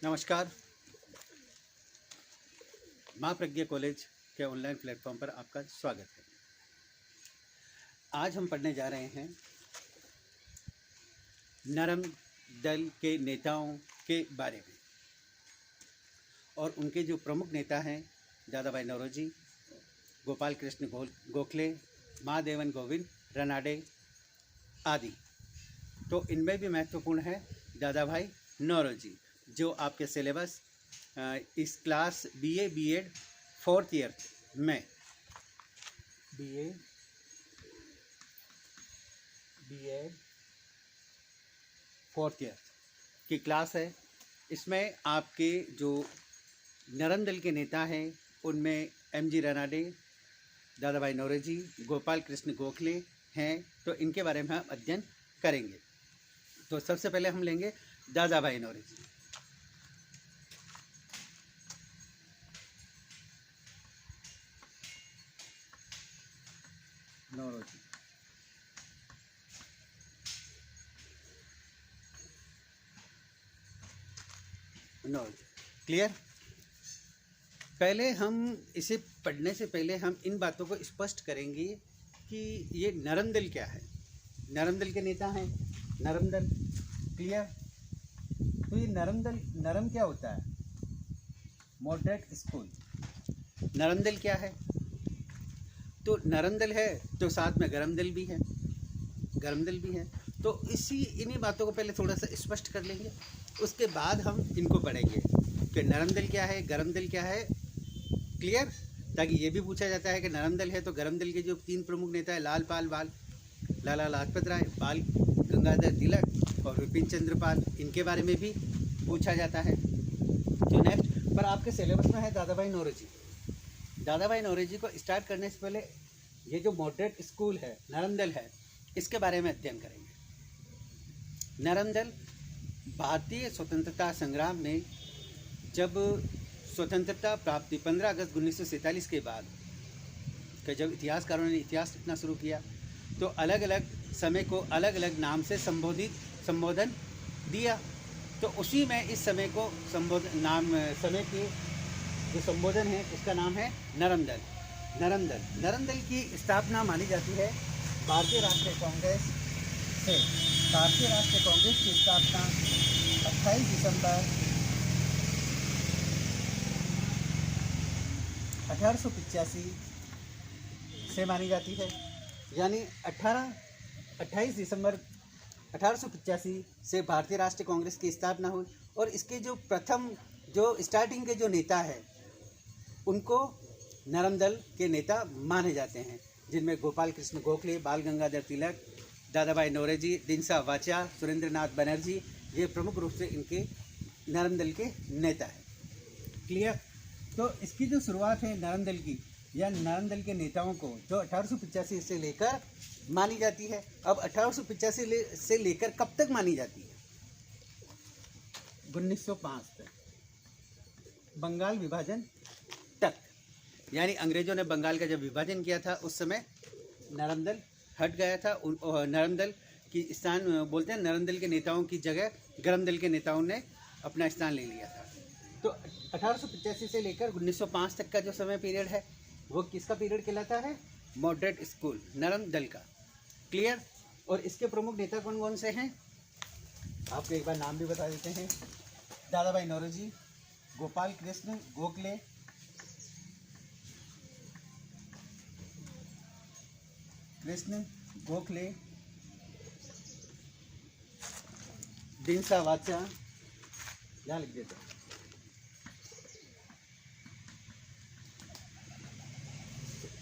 नमस्कार। माँ प्रज्ञा कॉलेज के ऑनलाइन प्लेटफॉर्म पर आपका स्वागत है। आज हम पढ़ने जा रहे हैं नरम दल के नेताओं के बारे में और उनके जो प्रमुख नेता हैं दादाभाई नौरोजी, गोपाल कृष्ण गोखले, महादेवन गोविंद रानडे आदि। तो इनमें भी महत्वपूर्ण है दादाभाई नौरोजी, जो आपके सिलेबस इस class BA BEd 4th year में बीए बीएड 4th ईयर की क्लास है। इसमें आपके जो नरम दल के नेता हैं उनमें एमजी रानडे, दादाभाई नौरोजी, गोपाल कृष्ण गोखले हैं। तो इनके बारे में हम अध्ययन करेंगे। तो सबसे पहले हम लेंगे दादाभाई नौरोजी। नौरोजी क्लियर। पहले हम इसे पढ़ने से पहले हम इन बातों को स्पष्ट करेंगे कि ये नरम दल क्या है। नरम दल के नेता हैं नरम दल, क्लियर। तो ये नरम दल, नरम क्या होता है? Moderate school. नरम दल क्या है? तो नरम दल है तो साथ में गरम दल भी है, गरम दल भी है। तो इन्हीं बातों को पहले थोड़ा सा स्पष्ट कर लेंगे, उसके बाद हम इनको पढ़ेंगे कि नरम दल क्या है, गरम दल क्या है, क्लियर। ताकि ये भी पूछा जाता है कि नरम दल है तो गरम दल के जो 3 प्रमुख नेता है लाला लाजपत राय, बाल गंगाधर तिलक और विपिन चंद्र पाल, इनके बारे में भी पूछा जाता है। जो नेक्स्ट पर आपके सिलेबस में है दादाभाई नौरोजी। दादाभाई नौरोजी को स्टार्ट करने से पहले ये जो मॉडरेट स्कूल है, नरम दल है, इसके बारे में अध्ययन करेंगे। नरम दल भारतीय स्वतंत्रता संग्राम में जब स्वतंत्रता प्राप्ति 15 अगस्त 1947 के बाद कि जब इतिहासकारों ने इतिहास लिखना शुरू किया तो अलग अलग समय को अलग अलग नाम से संबोधन दिया। तो उसी में इस समय को समय के जो संबोधन है उसका नाम है नरम दल। नरम दल की स्थापना मानी जाती है भारतीय राष्ट्रीय कांग्रेस से। भारतीय राष्ट्रीय कांग्रेस की स्थापना 28 दिसंबर 1885 से मानी जाती है। यानी 28 दिसंबर 1885 से भारतीय राष्ट्रीय कांग्रेस की स्थापना हुई और इसके जो प्रथम जो स्टार्टिंग के जो नेता है उनको नरम दल के नेता माने जाते हैं, जिनमें गोपाल कृष्ण गोखले, बाल गंगाधर तिलक, दादाभाई नौरोजी, दिनसा वाचा, सुरेंद्रनाथ बनर्जी, ये प्रमुख रूप से इनके नरम दल के नेता हैं, क्लियर। तो इसकी जो शुरुआत है नरम दल की या नरम दल के नेताओं को जो 1885 से लेकर मानी जाती है। अब 1885 से लेकर कब तक मानी जाती है? 1905 तक, बंगाल विभाजन तक। यानी अंग्रेजों ने बंगाल का जब विभाजन किया था उस समय नरम दल हट गया था। नरम दल की स्थान बोलते हैं, नरम दल के नेताओं की जगह गरम दल के नेताओं ने अपना स्थान ले लिया था। तो 1885 से लेकर 1905 तक का जो समय पीरियड है वो किसका पीरियड कहलाता है? मॉडरेट स्कूल, नरम दल का, क्लियर। और इसके प्रमुख नेता कौन कौन से हैं आपको एक बार नाम भी बता देते हैं। दादाभाई नौरोजी, गोपाल कृष्ण गोखले, दिनसा वाचा, यहाँ लिख देते हैं,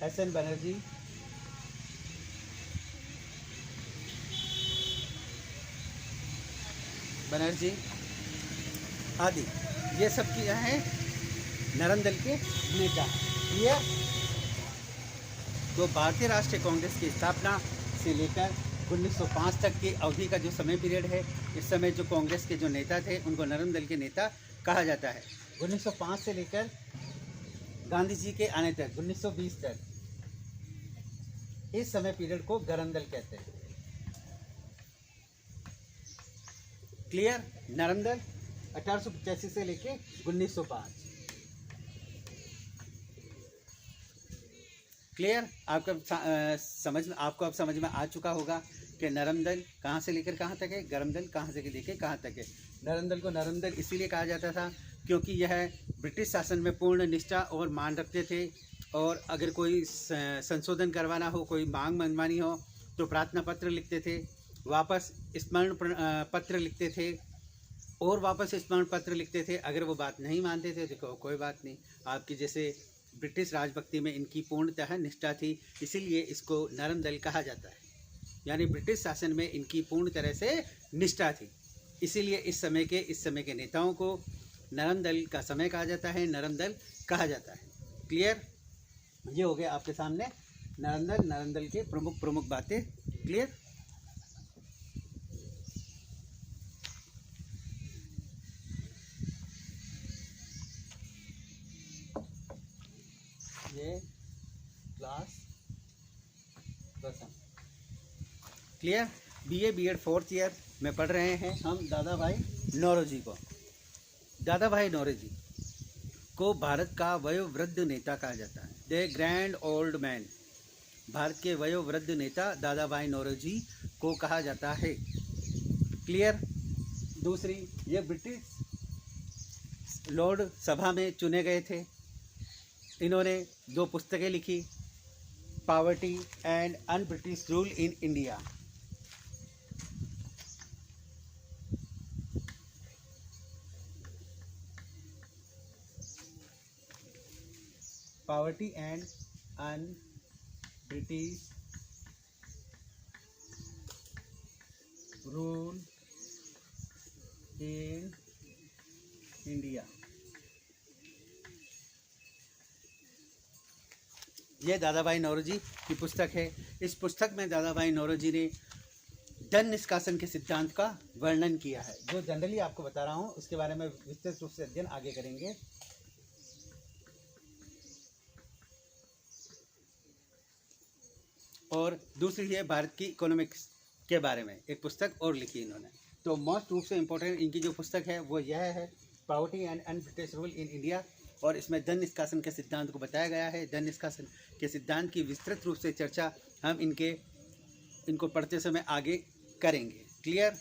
एसएन बनर्जी, आदि, ये सब क्या हैं? नरम दल के नेता, क्लियर। तो भारतीय राष्ट्रीय कांग्रेस की स्थापना से लेकर 1905 तक की अवधि का जो समय पीरियड है, इस समय जो कांग्रेस के जो नेता थे उनको नरम दल के नेता कहा जाता है। 1905 से लेकर गांधी जी के आने तक 1920 तक इस समय पीरियड को गरम दल कहते हैं, क्लियर। नरम दल 1885 से लेके 1905। क्लियर? आपको अब समझ में आ चुका होगा कि नरम दल कहाँ से लेकर कहाँ तक है, गरम दल कहाँ से लेकर कहाँ तक है। नरम दल को नरम दल इसीलिए कहा जाता था क्योंकि यह ब्रिटिश शासन में पूर्ण निष्ठा और मान रखते थे, और अगर कोई संशोधन करवाना हो, कोई मांग मनवानी हो तो प्रार्थना पत्र लिखते थे, वापस स्मरण पत्र लिखते थे, और वापस स्मरण पत्र लिखते थे। अगर वो बात नहीं मानते थे तो कोई बात नहीं, आपकी जैसे ब्रिटिश राजभक्ति में इनकी पूर्णतः निष्ठा थी, इसीलिए इसको नरम दल कहा जाता है। यानी ब्रिटिश शासन में इनकी पूर्ण तरह से निष्ठा थी, इसीलिए इस समय के नेताओं को नरम दल का समय कहा जाता है, नरम दल कहा जाता है। क्लियर? ये हो गया आपके सामने नरम दल के प्रमुख बातें। क्लियर? ये क्लास प्रथम। Clear? BA BEd 4th year में पढ़ रहे हैं हम दादा भाई नौरोजी को। दादा भाई नौरोजी को भारत का वयोवृद्ध नेता कहा जाता है, the grand old man. Bharat के वयोवृद्ध नेता दादा भाई नौरोजी को कहा जाता है। क्लियर? दूसरी, ये ब्रिटिश लॉर्ड सभा में चुने गए थे। इन्होंने 2 पुस्तकें लिखी, poverty and un British rule in India. Poverty and un British rule in India. ये दादा भाई नौरोजी की पुस्तक है। इस पुस्तक में दादा भाई नौरोजी ने धन निष्कासन के सिद्धांत का वर्णन किया है। जो जनरली आपको बता रहा हूँ उसके बारे में विस्तृत रूप से अध्ययन आगे करेंगे। और दूसरी है भारत की इकोनॉमिक्स के बारे में एक पुस्तक और लिखी इन्होंने। तो मोस्ट रूप से इम्पोर्टेंट इनकी जो पुस्तक है वो यह है, poverty and un British rule in India, और इसमें धन निष्कासन के सिद्धांत को बताया गया है। धन निष्कासन के सिद्धांत की विस्तृत रूप से चर्चा हम इनको पढ़ते समय आगे करेंगे। क्लियर?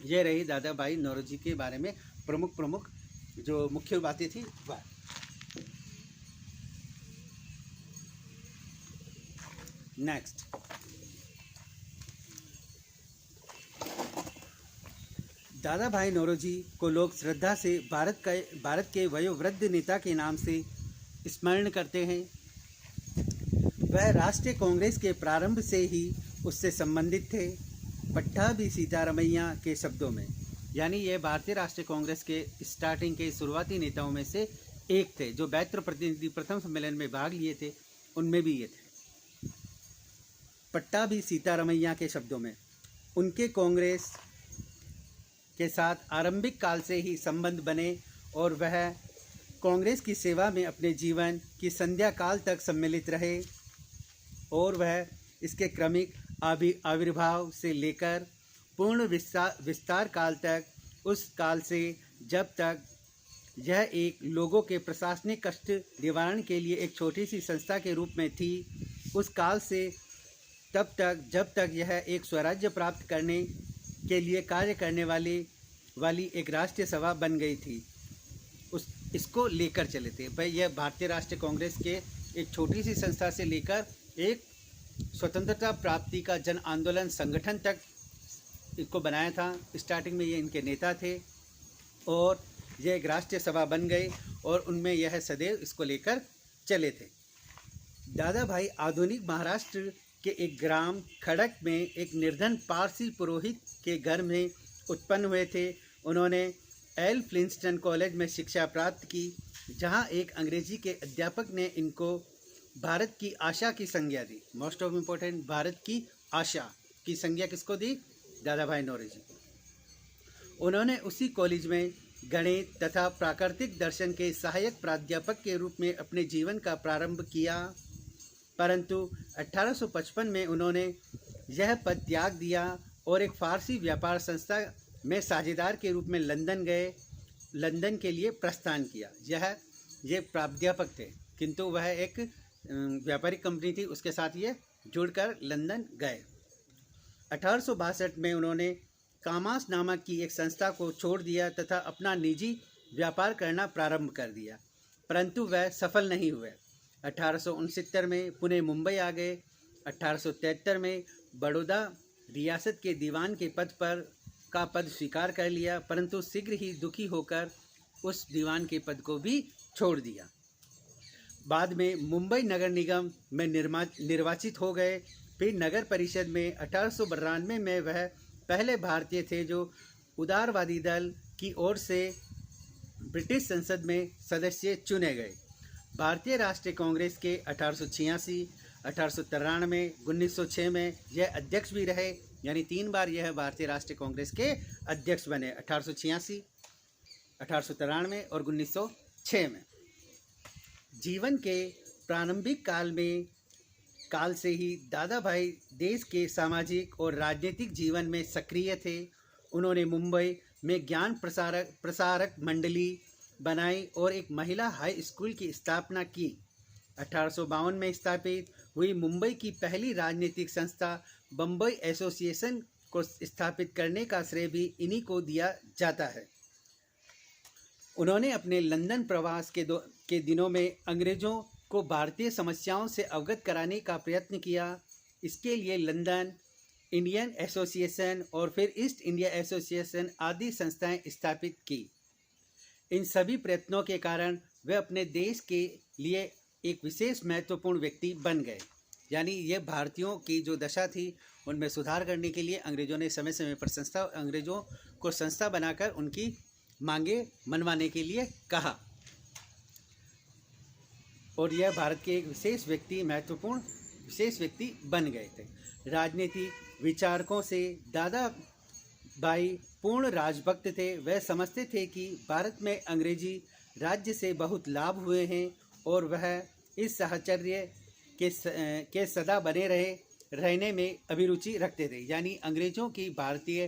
ये रही दादा भाई नौरोजी के बारे में प्रमुख जो मुख्य बातें थी वह। नेक्स्ट, दादा भाई नौरोजी को लोग श्रद्धा से भारत के वयोवृद्ध नेता के नाम से स्मरण करते हैं। वह राष्ट्रीय कांग्रेस के प्रारंभ से ही उससे संबंधित थे। पट्टाभी सीतारमैया के शब्दों में, यानी ये भारतीय राष्ट्रीय कांग्रेस के स्टार्टिंग के शुरुआती नेताओं में से एक थे। जो बैत्र प्रतिनिधि प्रथम सम्मेलन में भाग लिए थे उनमें भी ये थे। पट्टाभी सीतारमैया के शब्दों में, उनके कांग्रेस के साथ आरंभिक काल से ही संबंध बने और वह कांग्रेस की सेवा में अपने जीवन की संध्या काल तक सम्मिलित रहे, और वह इसके क्रमिक आविर्भाव से लेकर पूर्ण विस्तार काल तक, उस काल से जब तक यह एक लोगों के प्रशासनिक कष्ट निवारण के लिए एक छोटी सी संस्था के रूप में थी, उस काल से तब तक जब तक यह एक स्वराज्य प्राप्त करने के लिए कार्य करने वाली एक राष्ट्रीय सभा बन गई थी, इसको लेकर चले थे। भाई यह भारतीय राष्ट्रीय कांग्रेस के एक छोटी सी संस्था से लेकर एक स्वतंत्रता प्राप्ति का जन आंदोलन संगठन तक इसको बनाया था। स्टार्टिंग में ये इनके नेता थे और यह एक राष्ट्रीय सभा बन गई और उनमें यह सदैव इसको लेकर चले थे। दादा भाई आधुनिक महाराष्ट्र के एक ग्राम खड़क में एक निर्धन पारसी पुरोहित के घर में उत्पन्न हुए थे। उन्होंने एल फ्लिंस्टन कॉलेज में शिक्षा प्राप्त की, जहां एक अंग्रेजी के अध्यापक ने इनको भारत की आशा की संज्ञा दी। मोस्ट ऑफ इम्पोर्टेंट, भारत की आशा की संज्ञा किसको दी? दादा भाई नौरोजी को। उन्होंने उसी कॉलेज में गणित तथा प्राकृतिक दर्शन के सहायक प्राध्यापक के रूप में अपने जीवन का प्रारंभ किया, परंतु 1855 में उन्होंने यह पद त्याग दिया और एक फारसी व्यापार संस्था में साझेदार के रूप में लंदन गए। लंदन के लिए प्रस्थान किया। ये प्राध्यापक थे, किंतु वह एक व्यापारिक कंपनी थी, उसके साथ ये जुड़कर लंदन गए। 1862 में उन्होंने कामास नामक की एक संस्था को छोड़ दिया तथा अपना निजी व्यापार करना प्रारंभ कर दिया, परंतु वह सफल नहीं हुए। 1869 में पुणे मुंबई आ गए। 1873 में बड़ौदा रियासत के दीवान के पद स्वीकार कर लिया, परंतु शीघ्र ही दुखी होकर उस दीवान के पद को भी छोड़ दिया। बाद में मुंबई नगर निगम में निर्वाचित हो गए। फिर नगर परिषद में 1892 में वह पहले भारतीय थे जो उदारवादी दल की ओर से ब्रिटिश संसद में सदस्य चुने गए। भारतीय राष्ट्रीय कांग्रेस के 1886, 1893, 1906 में यह अध्यक्ष भी रहे, यानी 3 बार यह भारतीय राष्ट्रीय कांग्रेस के अध्यक्ष बने, 1886, 1893 और 1906 में। जीवन के प्रारंभिक काल से ही दादा भाई देश के सामाजिक और राजनीतिक जीवन में सक्रिय थे। उन्होंने मुंबई में ज्ञान प्रसारक मंडली बनाई और एक महिला हाई स्कूल की स्थापना की। 1852 में स्थापित हुई मुंबई की पहली राजनीतिक संस्था बम्बई एसोसिएशन को स्थापित करने का श्रेय भी इन्हीं को दिया जाता है। उन्होंने अपने लंदन प्रवास के दिनों में अंग्रेज़ों को भारतीय समस्याओं से अवगत कराने का प्रयत्न किया। इसके लिए लंदन इंडियन एसोसिएशन और फिर ईस्ट इंडिया एसोसिएशन आदि संस्थाएं स्थापित की। इन सभी प्रयत्नों के कारण वे अपने देश के लिए एक विशेष महत्वपूर्ण व्यक्ति बन गए। यानी ये भारतीयों की जो दशा थी उनमें सुधार करने के लिए अंग्रेज़ों ने समय समय पर अंग्रेज़ों को संस्था बनाकर उनकी मांगे मनवाने के लिए कहा, और यह भारत के एक महत्वपूर्ण विशेष व्यक्ति बन गए थे। राजनीतिक विचारकों से दादा भाई पूर्ण राजभक्त थे। वह समझते थे कि भारत में अंग्रेजी राज्य से बहुत लाभ हुए हैं और वह इस साहचर्य के सदा बने रहने में अभिरुचि रखते थे। यानी अंग्रेज़ों की भारतीय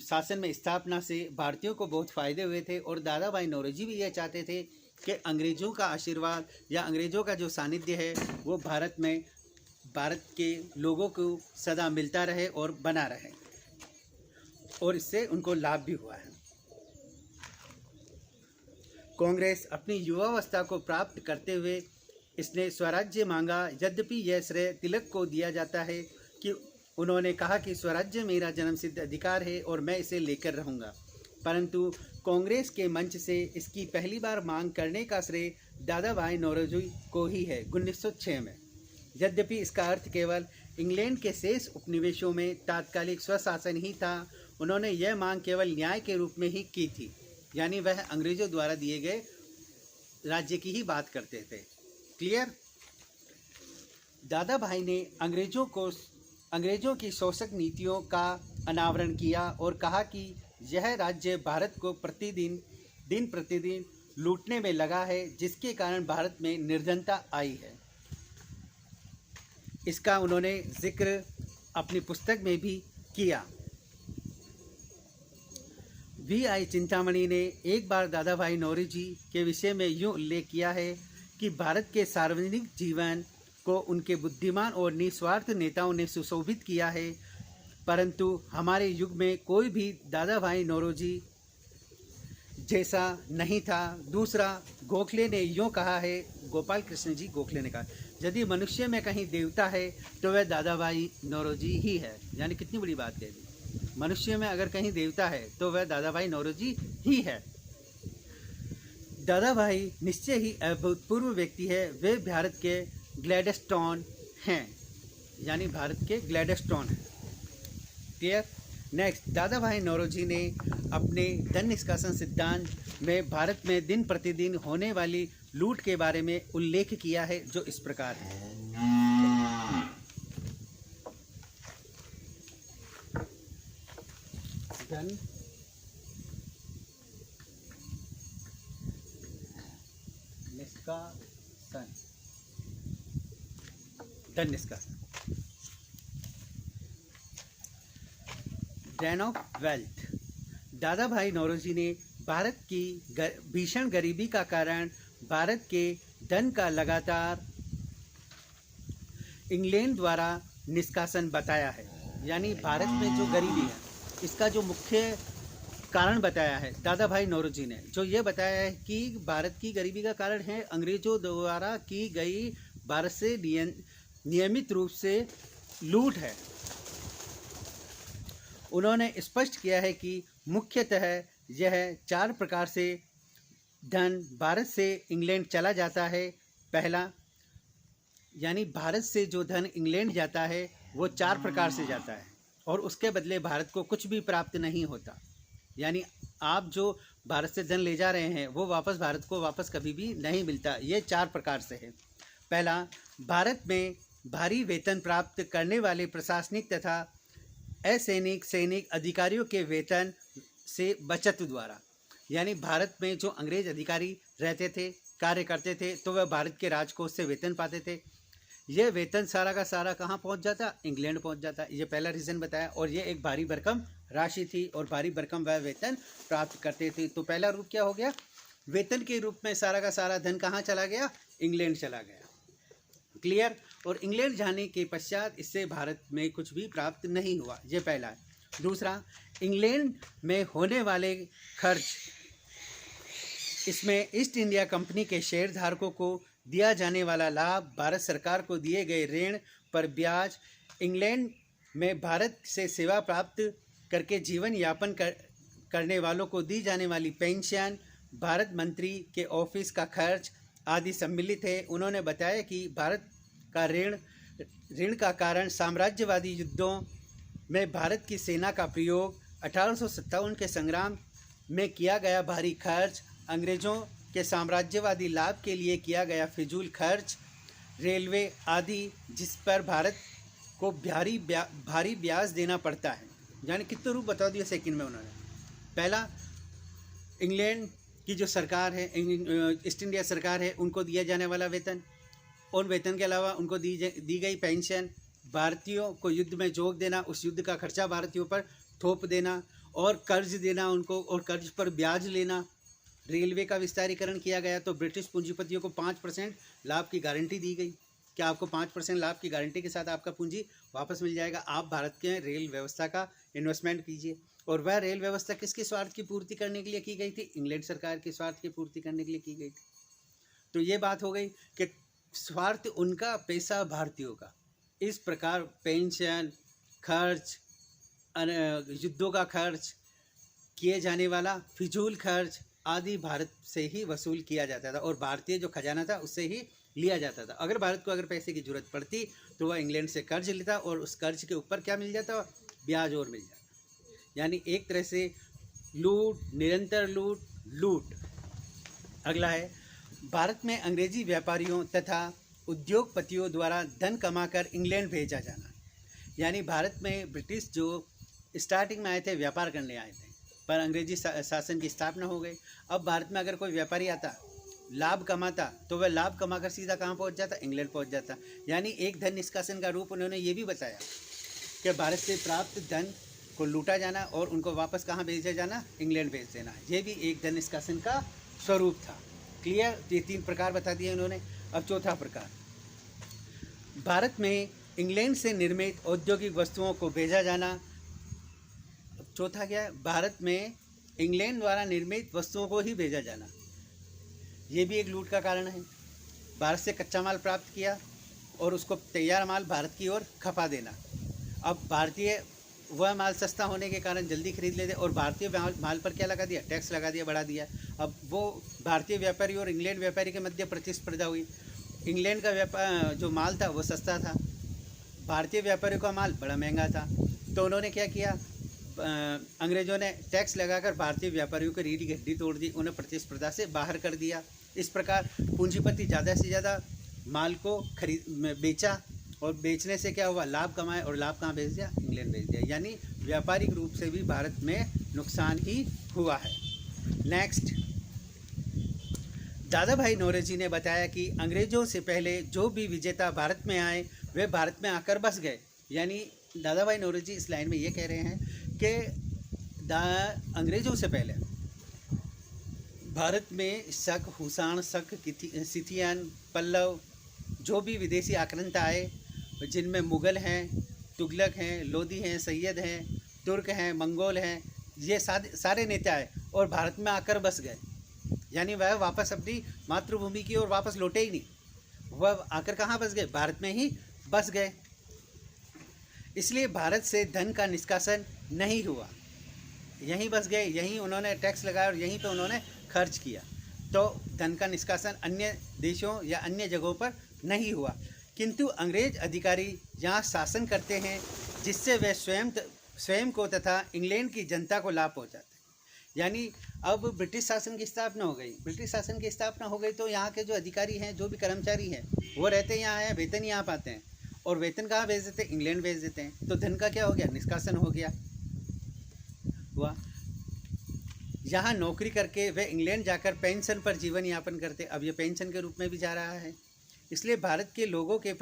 शासन में स्थापना से भारतीयों को बहुत फ़ायदे हुए थे, और दादा भाई नौरोजी भी यह चाहते थे कि अंग्रेज़ों का आशीर्वाद या अंग्रेज़ों का जो सानिध्य है वो भारत के लोगों को सदा मिलता रहे और बना रहे, और इससे उनको लाभ भी हुआ है। कांग्रेस अपनी युवावस्था को प्राप्त करते हुए इसने स्वराज्य मांगा। यद्यपि यह श्रेय तिलक को दिया जाता है कि उन्होंने कहा कि स्वराज्य मेरा जन्मसिद्ध अधिकार है और मैं इसे लेकर रहूँगा, परंतु कांग्रेस के मंच से इसकी पहली बार मांग करने का श्रेय दादा भाई नौरोजी को ही है 1906 में। यद्यपि इसका अर्थ केवल इंग्लैंड के शेष उपनिवेशों में तात्कालिक स्वशासन ही था, उन्होंने यह मांग केवल न्याय के रूप में ही की थी। यानी वह अंग्रेज़ों द्वारा दिए गए राज्य की ही बात करते थे। क्लियर? दादा भाई ने अंग्रेज़ों की शोषक नीतियों का अनावरण किया और कहा कि यह राज्य भारत को दिन प्रतिदिन लूटने में लगा है, जिसके कारण भारत में निर्धनता आई है। इसका उन्होंने जिक्र अपनी पुस्तक में भी किया। V.I. चिंतामणि ने एक बार दादा भाई नौरोजी के विषय में यूँ उल्लेख किया है कि भारत के सार्वजनिक जीवन को उनके बुद्धिमान और निस्वार्थ नेताओं ने सुशोभित किया है, परंतु हमारे युग में कोई भी दादा भाई नौरोजी जैसा नहीं था। दूसरा, गोखले ने यूँ कहा है, गोपाल कृष्ण जी गोखले ने कहा, यदि मनुष्य में कहीं देवता है तो वह दादा भाई नौरोजी ही है। यानी कितनी बड़ी बात कह दी, मनुष्य में अगर कहीं देवता है तो वह दादा भाई नौरोजी ही है। दादा भाई निश्चय ही अभूतपूर्व व्यक्ति है। वे भारत के ग्लैडस्टोन हैं, यानी भारत के ग्लैडस्टोन हैं। क्लियर? नेक्स्ट, दादा भाई नौरोजी ने अपने धन निष्कासन सिद्धांत में भारत में दिन प्रतिदिन होने वाली लूट के बारे में उल्लेख किया है, जो इस प्रकार है। धन निष्कासन, ड्रेन ऑफ वेल्थ। दादा भाई नौरोजी ने भारत की भीषण गरीबी का कारण भारत के धन का लगातार इंग्लैंड द्वारा निष्कासन बताया है। यानी भारत में जो गरीबी है इसका जो मुख्य कारण बताया है दादा भाई नौरोजी ने, जो ये बताया है कि भारत की गरीबी का कारण है अंग्रेजों द्वारा की गई भारत से नियमित रूप से लूट है। उन्होंने स्पष्ट किया है कि मुख्यतः यह 4 प्रकार से धन भारत से इंग्लैंड चला जाता है। पहला, यानी भारत से जो धन इंग्लैंड जाता है वो 4 प्रकार से जाता है और उसके बदले भारत को कुछ भी प्राप्त नहीं होता। यानी आप जो भारत से धन ले जा रहे हैं वो वापस भारत को वापस कभी भी नहीं मिलता। ये 4 प्रकार से है। पहला, भारत में भारी वेतन प्राप्त करने वाले प्रशासनिक तथा सैनिक अधिकारियों के वेतन से बचत द्वारा। यानी भारत में जो अंग्रेज अधिकारी रहते थे, कार्य करते थे, तो वह भारत के राजकोष से वेतन पाते थे। यह वेतन सारा का सारा कहाँ पहुँच जाता? इंग्लैंड पहुँच जाता। ये पहला रीज़न बताया। और ये एक भारी भरकम राशि थी और भारी भरकम वह वेतन प्राप्त करते थे। तो पहला रूप क्या हो गया? वेतन के रूप में सारा का सारा धन कहाँ चला गया? इंग्लैंड चला गया। क्लियर? और इंग्लैंड जाने के पश्चात इससे भारत में कुछ भी प्राप्त नहीं हुआ। ये पहला है। दूसरा, इंग्लैंड में होने वाले खर्च, इसमें ईस्ट इंडिया कंपनी के शेयरधारकों को दिया जाने वाला लाभ, भारत सरकार को दिए गए ऋण पर ब्याज, इंग्लैंड में भारत से सेवा प्राप्त करके जीवन यापन करने वालों को दी जाने वाली पेंशन, भारत मंत्री के ऑफिस का खर्च आदि सम्मिलित है। उन्होंने बताया कि भारत का ऋण का कारण साम्राज्यवादी युद्धों में भारत की सेना का प्रयोग, 1857 के संग्राम में किया गया भारी खर्च, अंग्रेज़ों के साम्राज्यवादी लाभ के लिए किया गया फिजूल खर्च, रेलवे आदि जिस पर भारत को भारी ब्याज देना पड़ता है। यानी कितने रूप बता दिए सेकंड में उन्होंने। पहला, इंग्लैंड की जो सरकार है, ईस्ट इंडिया सरकार है, उनको दिया जाने वाला वेतन, और वेतन के अलावा उनको दी गई पेंशन, भारतीयों को युद्ध में जोग देना, उस युद्ध का खर्चा भारतीयों पर थोप देना, और कर्ज देना उनको, और कर्ज पर ब्याज लेना। रेलवे का विस्तारीकरण किया गया तो ब्रिटिश पूंजीपतियों को 5% लाभ की गारंटी दी गई कि आपको 5% लाभ की गारंटी के साथ आपका पूंजी वापस मिल जाएगा, आप भारत के रेल व्यवस्था का इन्वेस्टमेंट कीजिए। और वह रेल व्यवस्था किसके स्वार्थ की पूर्ति करने के लिए की गई थी? इंग्लैंड सरकार के स्वार्थ की पूर्ति करने के लिए की गई थी। तो ये बात हो गई कि स्वार्थ उनका, पैसा भारतीयों का। इस प्रकार पेंशन, खर्च, युद्धों का खर्च, किए जाने वाला फिजूल खर्च आदि भारत से ही वसूल किया जाता था और भारतीय जो खजाना था उससे ही लिया जाता था। अगर भारत को अगर पैसे की जरूरत पड़ती तो वह इंग्लैंड से कर्ज लेता और उस कर्ज के ऊपर क्या मिल जाता? ब्याज और मिल जाता। यानी एक तरह से लूट, निरंतर लूट। अगला है, भारत में अंग्रेजी व्यापारियों तथा उद्योगपतियों द्वारा धन कमाकर इंग्लैंड भेजा जाना। यानी भारत में ब्रिटिश जो स्टार्टिंग में आए थे, व्यापार करने आए थे, पर अंग्रेजी शासन की स्थापना हो गई। अब भारत में अगर कोई व्यापारी आता, लाभ कमाता, तो वह लाभ कमाकर सीधा कहाँ पहुँच जाता? इंग्लैंड पहुँच जाता। यानी एक धन निष्कासन का रूप उन्होंने ये भी बताया कि भारत से प्राप्त धन को लूटा जाना और उनको वापस कहाँ भेजा जाना? इंग्लैंड भेज देना। ये भी एक धन निष्कासन का स्वरूप था। क्लियर? ये 3 प्रकार बता दिए उन्होंने। अब चौथा प्रकार, भारत में इंग्लैंड से निर्मित औद्योगिक वस्तुओं को भेजा जाना। चौथा क्या है? भारत में इंग्लैंड द्वारा निर्मित वस्तुओं को ही भेजा जाना। ये भी एक लूट का कारण है। भारत से कच्चा माल प्राप्त किया और उसको तैयार माल भारत की ओर खपा देना। अब भारतीय वह माल सस्ता होने के कारण जल्दी खरीद लेते और भारतीय माल पर क्या लगा दिया? टैक्स लगा दिया, बढ़ा दिया। अब वो भारतीय व्यापारी और इंग्लैंड व्यापारी के मध्य प्रतिस्पर्धा हुई। इंग्लैंड का व्यापार जो माल था वो सस्ता था, भारतीय व्यापारियों का माल बड़ा महंगा था। तो उन्होंने क्या किया? अंग्रेज़ों ने टैक्स लगाकर भारतीय व्यापारियों की रीढ़ की हड्डी तोड़ दी, उन्हें प्रतिस्पर्धा से बाहर कर दिया। इस प्रकार पूंजीपति ज़्यादा से ज़्यादा माल को बेचा और बेचने से क्या हुआ? लाभ कमाए और लाभ कहाँ भेज दिया? इंग्लैंड भेज दिया। यानी व्यापारिक रूप से भी भारत में नुकसान ही हुआ है। नेक्स्ट, दादा भाई नौरोजी ने बताया कि अंग्रेज़ों से पहले जो भी विजेता भारत में आए वे भारत में आकर बस गए। यानी दादा भाई नौरोजी इस लाइन में ये कह रहे हैं कि अंग्रेज़ों से पहले भारत में शक, हुसान, शक, सिथियन, पल्लव, जो भी विदेशी आक्रांता आए, जिनमें मुग़ल हैं, तुगलक हैं, लोधी हैं, सैयद हैं, तुर्क हैं, मंगोल हैं, ये सारे नेता आए और भारत में आकर बस गए। यानी वह वापस अपनी मातृभूमि की ओर वापस लौटे ही नहीं, वह आकर कहाँ बस गए? भारत में ही बस गए। इसलिए भारत से धन का निष्कासन नहीं हुआ, यहीं बस गए, यहीं उन्होंने टैक्स लगाया और यहीं पे उन्होंने खर्च किया। तो धन का निष्कासन अन्य देशों या अन्य जगहों पर नहीं हुआ, किंतु अंग्रेज अधिकारी यहाँ शासन करते हैं, जिससे वे स्वयं को तथा इंग्लैंड की जनता को लाभ पहुँचाते हैं। यानी अब ब्रिटिश शासन की स्थापना हो गई। ब्रिटिश शासन की स्थापना हो गई तो यहाँ के जो अधिकारी हैं, जो भी कर्मचारी हैं, वो रहते यहाँ हैं, वेतन यहाँ पाते हैं, और वेतन कहाँ भेज देते हैं? इंग्लैंड भेज देते हैं। तो धन का क्या हो गया? निष्कासन हो गया हुआ। यहाँ नौकरी करके वे इंग्लैंड जाकर पेंशन पर जीवन यापन करते, अब ये पेंशन के रूप में भी जा रहा है। इसलिए भारत के लोगों के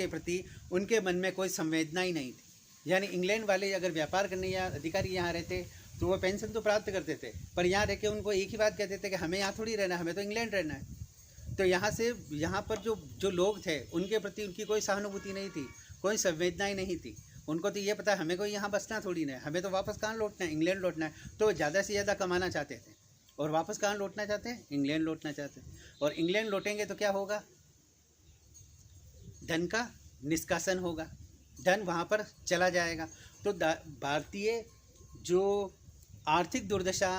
प्रति उनके मन में कोई संवेदना ही नहीं थी। यानी इंग्लैंड वाले अगर व्यापार करने या अधिकारी यहाँ रहते तो वो पेंशन तो प्राप्त करते थे, पर यहाँ रह के उनको एक ही बात कहते थे कि हमें यहाँ थोड़ी रहना है, हमें तो इंग्लैंड रहना है। तो यहाँ पर जो लोग थे, उनके प्रति उनकी कोई सहानुभूति नहीं थी, कोई संवेदनाएं नहीं थी। उनको तो ये पता है हमें कोई यहाँ बसना थोड़ी ना है, हमें तो वापस कहाँ लौटना है? इंग्लैंड लौटना है। तो ज़्यादा से ज़्यादा कमाना चाहते थे और वापस कहाँ लौटना चाहते हैं? इंग्लैंड लौटना चाहते हैं। और इंग्लैंड लौटेंगे तो क्या होगा? धन का निष्कासन होगा, धन वहाँ पर चला जाएगा। तो भारतीय जो आर्थिक दुर्दशा,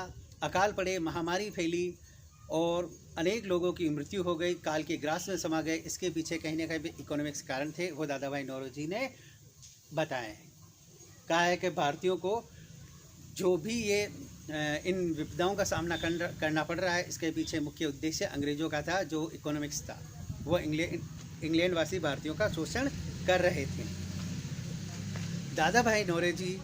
अकाल पड़े, महामारी फैली और अनेक लोगों की मृत्यु हो गई, काल के ग्रास में समा गए, इसके पीछे कहीं ना कहीं इकोनॉमिक्स कारण थे, वो दादा भाई नौरोजी ने बताए हैं। कहा है कि भारतीयों को जो भी ये इन विपदाओं का सामना करना पड़ रहा है, इसके पीछे मुख्य उद्देश्य अंग्रेज़ों का था, जो इकोनॉमिक्स था। वो इंग्लैंड वासी भारतीयों का शोषण कर रहे थे। दादा भाई नौरोजी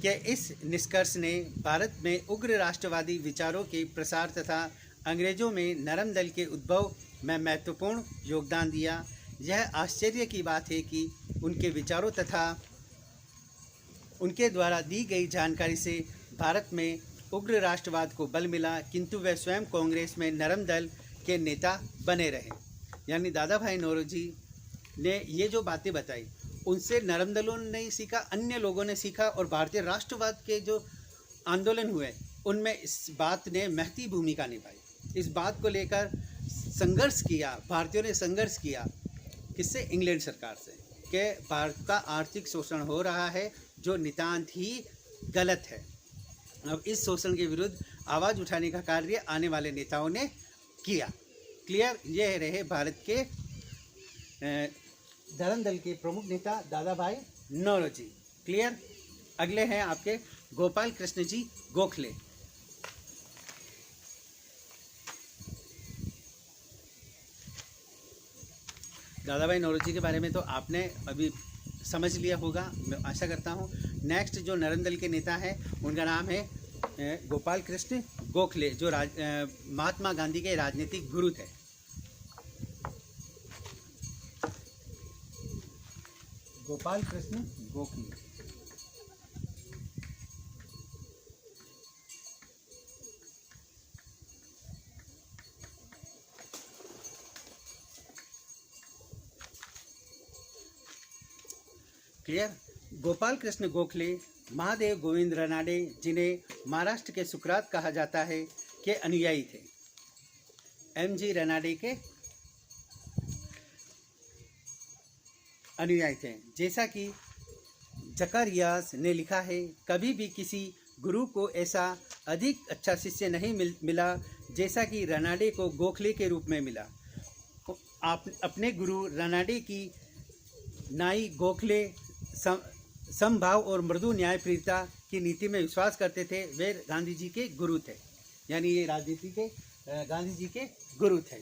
के इस निष्कर्ष ने भारत में उग्र राष्ट्रवादी विचारों के प्रसार तथा अंग्रेज़ों में नरम दल के उद्भव में महत्वपूर्ण योगदान दिया। यह आश्चर्य की बात है कि उनके विचारों तथा उनके द्वारा दी गई जानकारी से भारत में उग्र राष्ट्रवाद को बल मिला, किंतु वे स्वयं कांग्रेस में नरम दल के नेता बने रहे। यानी दादा भाई नौरोजी ने ये जो बातें बताई, उनसे नरम दलों ने नहीं सीखा, अन्य लोगों ने सीखा, और भारतीय राष्ट्रवाद के जो आंदोलन हुए उनमें इस बात ने महती भूमिका निभाई। इस बात को लेकर संघर्ष किया, भारतीयों ने संघर्ष किया। किससे? इंग्लैंड सरकार से, कि भारत का आर्थिक शोषण हो रहा है, जो नितांत ही गलत है। अब इस शोषण के विरुद्ध आवाज़ उठाने का कार्य आने वाले नेताओं ने किया। क्लियर? ये रहे भारत के धर्म दल के प्रमुख नेता दादा भाई नौरोजी। क्लियर? अगले हैं आपके गोपाल कृष्ण जी गोखले। दादा भाई नौरोजी के बारे में तो आपने अभी समझ लिया होगा, मैं आशा करता हूँ। नेक्स्ट जो नरम दल के नेता हैं, उनका नाम है गोपाल कृष्ण गोखले, जो महात्मा गांधी के राजनीतिक गुरु थे। गोपाल कृष्ण गोखले। क्लियर? गोपाल कृष्ण गोखले महादेव गोविंद रानडे, जिन्हें महाराष्ट्र के सुकरात कहा जाता है, के अनुयायी थे। एम.जी. रानडे के अनुयायी थे। जैसा कि जकारियास ने लिखा है, कभी भी किसी गुरु को ऐसा अधिक अच्छा शिष्य नहीं मिला जैसा कि रानडे को गोखले के रूप में मिला। आप अपने गुरु रानडे की नाई गोखले समभाव और मृदु न्यायप्रियता की नीति में विश्वास करते थे। वे गांधी जी के गुरु थे, यानी ये राजनीति के गांधी जी के गुरु थे।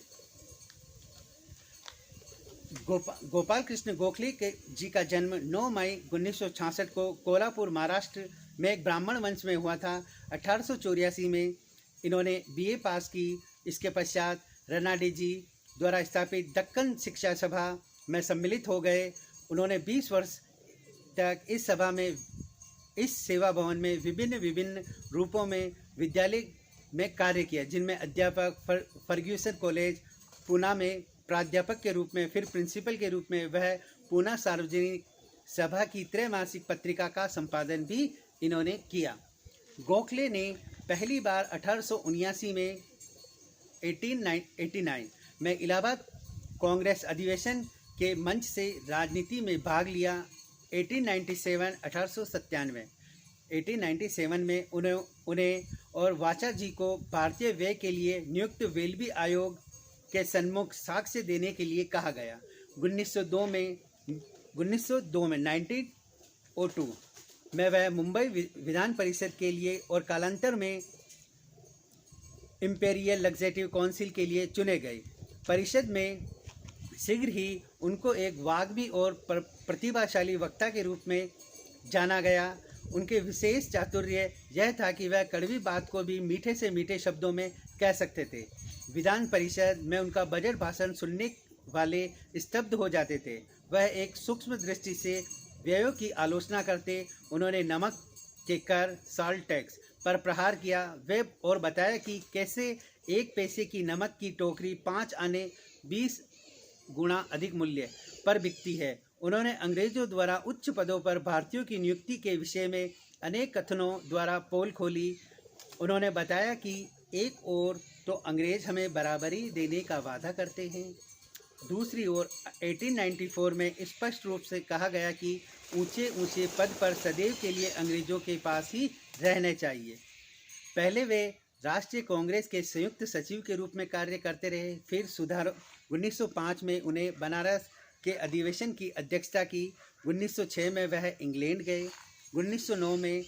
गोपाल कृष्ण गोखले जी का जन्म 9 मई 1966 को कोल्हापुर महाराष्ट्र में एक ब्राह्मण वंश में हुआ था। 1884 में इन्होंने बीए पास की। इसके पश्चात रानडे जी द्वारा स्थापित दक्कन शिक्षा सभा में सम्मिलित हो गए। उन्होंने 20 वर्ष तक इस सेवा भवन में विभिन्न रूपों में विद्यालय में कार्य किया, जिनमें अध्यापक, फर्ग्यूसन कॉलेज पूना में प्राध्यापक के रूप में, फिर प्रिंसिपल के रूप में वह पूना सार्वजनिक सभा की त्रैमासिक पत्रिका का संपादन भी इन्होंने किया। गोखले ने पहली बार 1879 में 1889 में इलाहाबाद कांग्रेस अधिवेशन के मंच से राजनीति में भाग लिया। 1897 में उन्हें और वाचा जी को भारतीय व्यय के लिए नियुक्त वेल्बी आयोग के सन्मुख साक्ष्य देने के लिए कहा गया। 1902 में 1902 में वह मुंबई विधान परिषद के लिए और कालांतर में इंपेरियल लेजिस्लेटिव काउंसिल के लिए चुने गए। परिषद में शीघ्र ही उनको एक वाग्मी और प्रतिभाशाली वक्ता के रूप में जाना गया। उनके विशेष चातुर्य यह था कि वह कड़वी बात को भी मीठे से मीठे शब्दों में कह सकते थे। विधान परिषद में उनका बजट भाषण सुनने वाले स्तब्ध हो जाते थे। वह एक सूक्ष्म दृष्टि से व्ययों की आलोचना करते। उन्होंने नमक के कर, साल्ट टैक्स पर प्रहार किया वे और बताया कि कैसे 1 पैसे की नमक की टोकरी 5 आने 20 गुना अधिक मूल्य पर बिकती है। उन्होंने अंग्रेजों द्वारा उच्च पदों पर भारतीयों की नियुक्ति के विषय में अनेक कथनों द्वारा पोल खोली। उन्होंने बताया कि एक ओर तो अंग्रेज हमें बराबरी देने का वादा करते हैं, दूसरी ओर 1894 में स्पष्ट रूप से कहा गया कि ऊंचे ऊंचे पद पर सदैव के लिए अंग्रेजों के पास ही रहने चाहिए। पहले वे राष्ट्रीय कांग्रेस के संयुक्त सचिव के रूप में कार्य करते रहे। फिर सुधार 1905 में उन्हें बनारस के अधिवेशन की अध्यक्षता की। 1906 में वह इंग्लैंड गए। 1909 में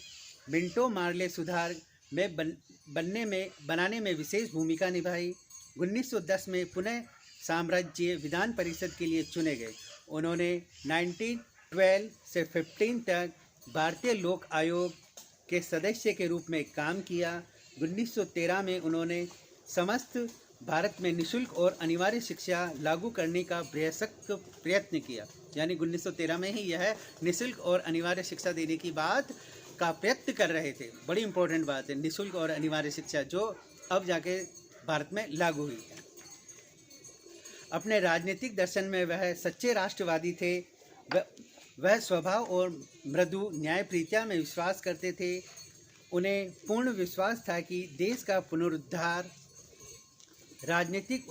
मिंटो मार्ले सुधार में बनाने में विशेष भूमिका निभाई। 1910 में पुनः साम्राज्य विधान परिषद के लिए चुने गए। उन्होंने 1912 से 15 तक भारतीय लोक आयोग के सदस्य के रूप में काम किया। 1913 में उन्होंने समस्त भारत में निःशुल्क और अनिवार्य शिक्षा लागू करने का भरसक प्रयत्न किया। यानी 1913 में ही यह निःशुल्क और अनिवार्य शिक्षा देने की बात का प्रयत्न कर रहे थे। बड़ी इंपॉर्टेंट बात है, निःशुल्क और अनिवार्य शिक्षा जो अब जाके भारत में लागू हुई है। अपने राजनीतिक दर्शन में वह सच्चे राष्ट्रवादी थे। वह स्वभाव और मृदु न्यायप्रीतिया में विश्वास करते थे। उन्हें पूर्ण विश्वास था कि देश का पुनरुद्धार राजनीतिक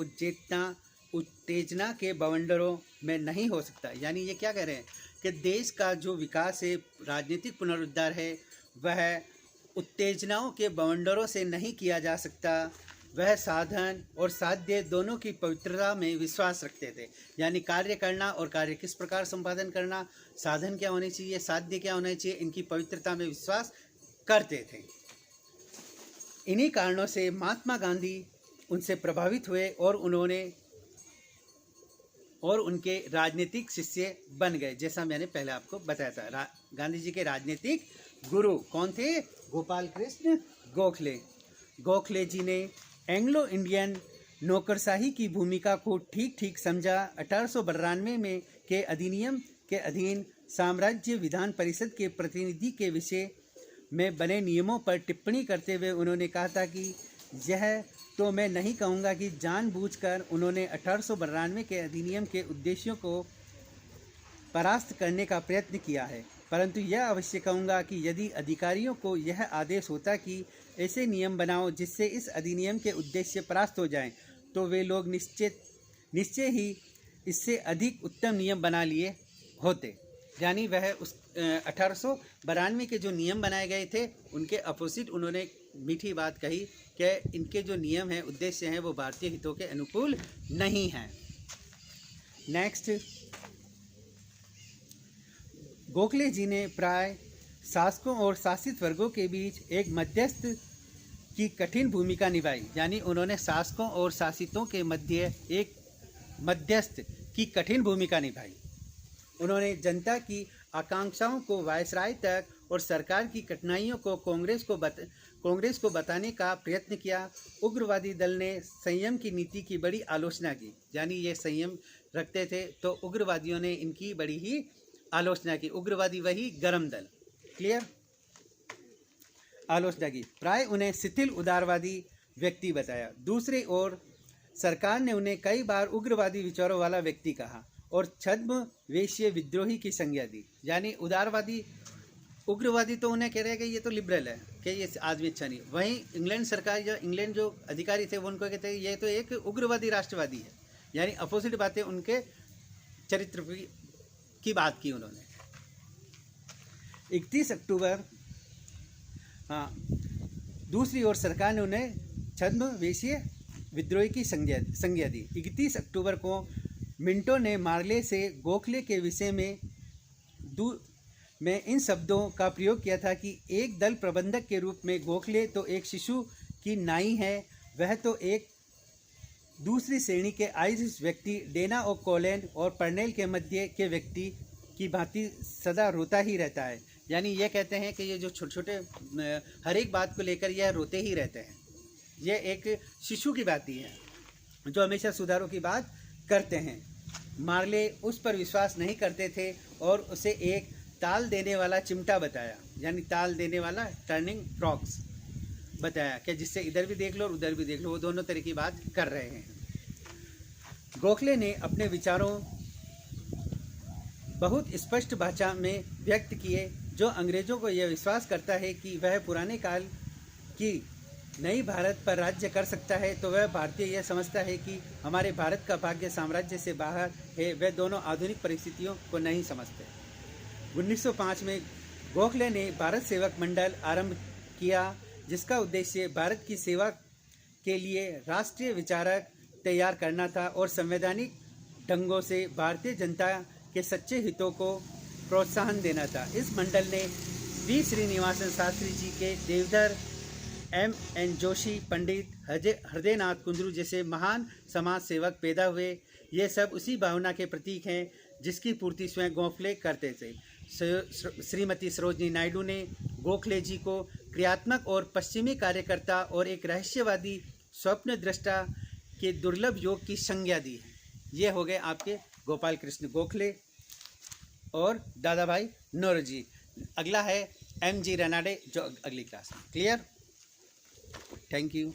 उत्तेजना के बवंडरों में नहीं हो सकता। यानी ये क्या कह रहे हैं कि देश का जो विकास है, राजनीतिक पुनरुद्धार है, वह उत्तेजनाओं के बवंडरों से नहीं किया जा सकता। वह साधन और साध्य दोनों की पवित्रता में विश्वास रखते थे। यानी कार्य करना और कार्य किस प्रकार संपादन करना, साधन क्या होने चाहिए, साध्य क्या होना चाहिए, इनकी पवित्रता में विश्वास करते थे। इन्हीं कारणों से महात्मा गांधी उनसे प्रभावित हुए और उनके राजनीतिक शिष्य बन गए। जैसा मैंने पहले आपको बताया था, गांधी जी के राजनीतिक गुरु कौन थे? गोपाल कृष्ण गोखले। गोखले जी ने एंग्लो इंडियन नौकरशाही की भूमिका को ठीक ठीक समझा। 1892 में के अधिनियम के अधीन साम्राज्य विधान परिषद के प्रतिनिधि के विषय में बने नियमों पर टिप्पणी करते हुए उन्होंने कहा था कि यह तो मैं नहीं कहूँगा कि जानबूझकर उन्होंने 1892 के अधिनियम के उद्देश्यों को परास्त करने का प्रयत्न किया है, परंतु यह अवश्य कहूँगा कि यदि अधिकारियों को यह आदेश होता कि ऐसे नियम बनाओ जिससे इस अधिनियम के उद्देश्य परास्त हो जाएं, तो वे लोग निश्चय ही इससे अधिक उत्तम नियम बना लिए होते। यानी वह उस 1892 के जो नियम बनाए गए थे उनके अपोजिट उन्होंने मीठी बात कही कि इनके जो नियम हैं, उद्देश्य हैं, वो भारतीय हितों के अनुकूल नहीं हैं। नेक्स्ट, गोखले जी ने प्राय शासकों और शासित वर्गों के बीच एक मध्यस्थ की कठिन भूमिका निभाई। यानी उन्होंने शासकों और शासितों के मध्य एक मध्यस्थ की कठिन भूमिका निभाई। उन्होंने जनता की आकांक्षाओं को वायसराय तक और सरकार की कठिनाइयों को कांग्रेस को बताने का प्रयत्न किया। उग्रवादी दल ने संयम की नीति की बड़ी आलोचना की। यानी ये संयम रखते थे तो उग्रवादियों ने इनकी बड़ी ही आलोचना की। उग्रवादी वही गरम दल, क्लियर, आलोचना की। प्राय उन्हें शिथिल उदारवादी व्यक्ति बताया। दूसरी ओर सरकार ने उन्हें कई बार उग्रवादी विचारों वाला व्यक्ति कहा और छद्मवेशीय विद्रोही की संज्ञा दी। यानी उदारवादी, उग्रवादी तो उन्हें कह रहे हैं कि ये तो लिबरल है, कि ये आदमी अच्छा नहीं। वहीं इंग्लैंड सरकार या इंग्लैंड जो अधिकारी थे वो उनको कहते हैं ये तो एक उग्रवादी राष्ट्रवादी है। यानी अपोजिट बातें उनके चरित्र की बात की उन्होंने। 31 अक्टूबर, हाँ, दूसरी ओर सरकार ने उन्हें छद्मवेशीय विद्रोही की संज्ञा दी। 31 अक्टूबर को मिंटो ने मार्ले से गोखले के विषय में इन शब्दों का प्रयोग किया था कि एक दल प्रबंधक के रूप में गोखले तो एक शिशु की नाई है, वह तो एक दूसरी श्रेणी के आइरिश व्यक्ति डेना और कोलैंड और पर्नेल के मध्य के व्यक्ति की भांति सदा रोता ही रहता है। यानी ये कहते हैं कि ये जो छोटे छोटे हर एक बात को लेकर यह रोते ही रहते हैं। ये एक शिशु की बात ही है जो हमेशा सुधारों की बात करते हैं। मार्ले उस पर विश्वास नहीं करते थे और उसे एक ताल देने वाला चिमटा बताया, यानी ताल देने वाला टर्निंग फ्रॉक्स बताया कि जिससे इधर भी देख लो और उधर भी देख लो, वो दोनों तरह की बात कर रहे हैं। गोखले ने अपने विचारों बहुत स्पष्ट भाषा में व्यक्त किए। जो अंग्रेजों को यह विश्वास करता है कि वह पुराने काल की नई भारत पर राज्य कर सकता है, तो वह भारतीय यह समझता है कि हमारे भारत का भाग्य साम्राज्य से बाहर है। वह दोनों आधुनिक परिस्थितियों को नहीं समझते। 1905 में गोखले ने भारत सेवक मंडल आरंभ किया, जिसका उद्देश्य भारत की सेवा के लिए राष्ट्रीय विचारक तैयार करना था और संवैधानिक ढंगों से भारतीय जनता के सच्चे हितों को प्रोत्साहन देना था। इस मंडल ने वी श्रीनिवासन शास्त्री जी के देवधर, M.N. जोशी, पंडित हृदयनाथ कुंजरू जैसे महान समाज सेवक पैदा हुए। ये सब उसी भावना के प्रतीक हैं जिसकी पूर्ति स्वयं गोखले करते थे। श्रीमती सरोजनी नायडू ने गोखले जी को क्रियात्मक और पश्चिमी कार्यकर्ता और एक रहस्यवादी स्वप्न दृष्टा के दुर्लभ योग की संज्ञा दी है। ये हो गए आपके गोपाल कृष्ण गोखले और दादा भाई नौरोजी। अगला है M.G. रनाडे जो अगली क्लास में। क्लियर? Thank you.